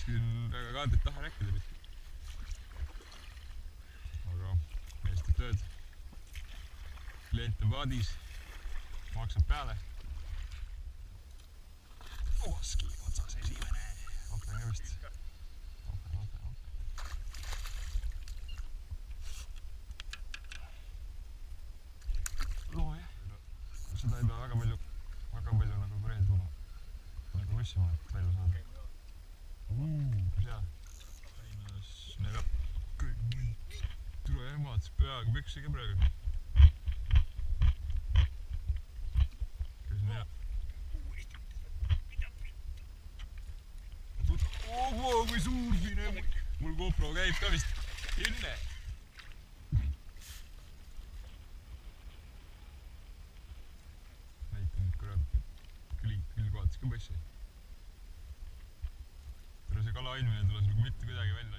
viskasin kaadrit taha rääkida vist. Aga mees teeb tööd. Klient on paadis. Maksab peale. Oski otsas esimene. Akna ka vist. Loo jah. Seda ei pea väga palju nagu preelduma. Nagu võssima, et välja saada. Mis hea. Neil peab kõik nii. Tule emad, peaaegu püksige praegu. Kes on hea? Ooo, kui suur pine. Mul GoPro käib ka vist. Hinne. Näitan nüüd korra külgvaatas ka põssi. Tere see kala ilmine tules nagu mitte kuidagi välja.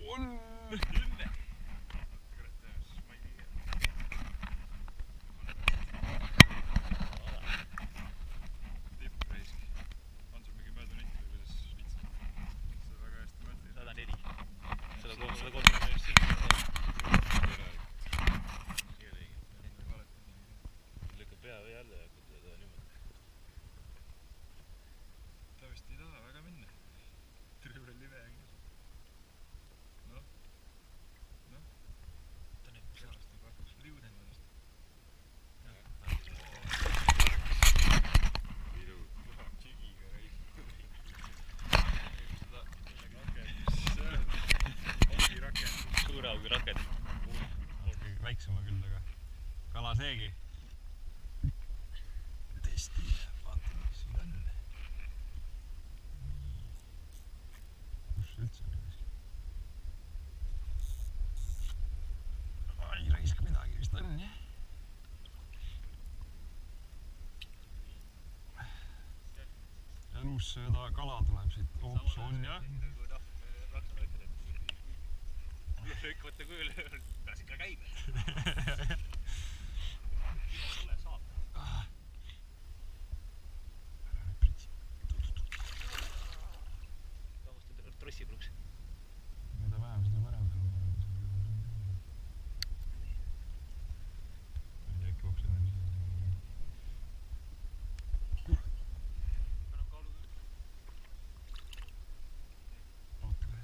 Hinne! Tippraisk. On sul mingi mööda nitti või kuidas viitsid? Seda väga hästi mõtled. 104. 103 lükkab pea või alla ja hakkab seda niimoodi. Ta vist ei taha väga minna. Terve live on küll. Ta nüüd peast on kahtus liuden mõnest. Viru. Tšigiga reis. Ongi rakend. Suure augi rakend. Väiksema küll, aga kala seegi. Testi. Vaatame, mis siin on. Kus üldse on raisk? Ai, raisk midagi vist on, jah? Ja uus kala tuleb siit. Oops, on jah? Lõikvate kujul peas ikka käib. Kino tule saab. Ära nüüd pritsi. Kaamust trossipruks. Mida vähem, seda parem. Ma ei tea, äkki voksen on mis. Paneb kaalu küll. Oota kohe.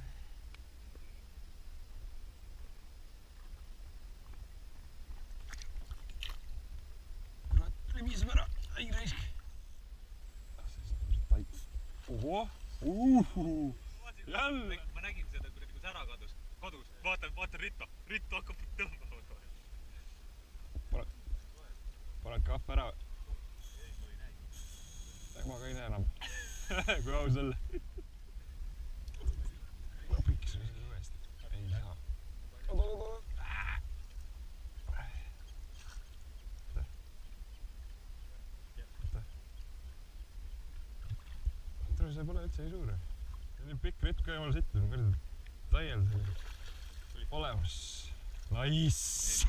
Kurat, rimiseb ära. Ai, raisk. Oho! Jälle! Ma nägin seda, kui sära kadus. Vaatan Ritto. Ritto hakkab tõmbama. Paned kahv ära. Ma ka ei näe enam. Kui aus olla. Ma piksin seda uuesti. Ei saa. See pole üldse nii suur. See on nii pikk ritt ka jumala sitt. Ma kõrdi taiel olemas. Nice!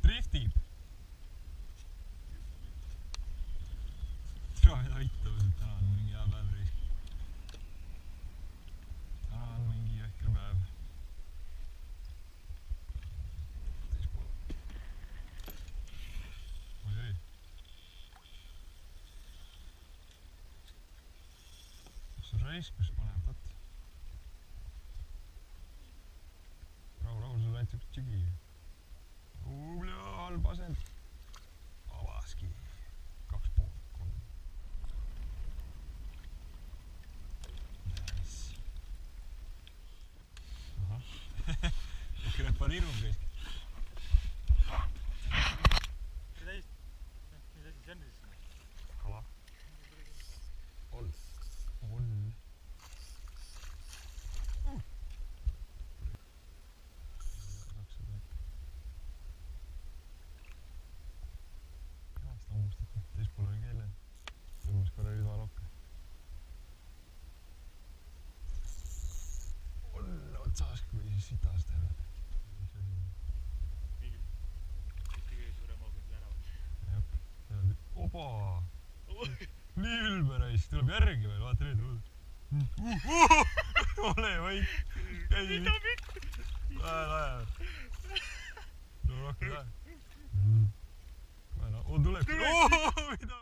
Driftib. Tere aitab, täna on mingi hea päev reis. Täna on mingi jõhker päev. Oi. Kus see raiskus paneb, vaat. Rahu, sul ainult üks tšigi. halb asend. Avaski. 2,5, 3. Nice. Ahah. Krepan hirmum käiski. Mis asi see on siis? Kala. On. Kõvasti hammustatud, teispool oli keelen. Tõmbas korra ridvalokke. On otsas, kui siis sitas teevad. Mingi kõige suurem augundi värava. Jep. Oba! Nii ülbe raisk, tuleb järgi veel, vaata nüüd. Ole vait. Mida mitte? Lahe. No rohkem lahe. On tuleb. Mida?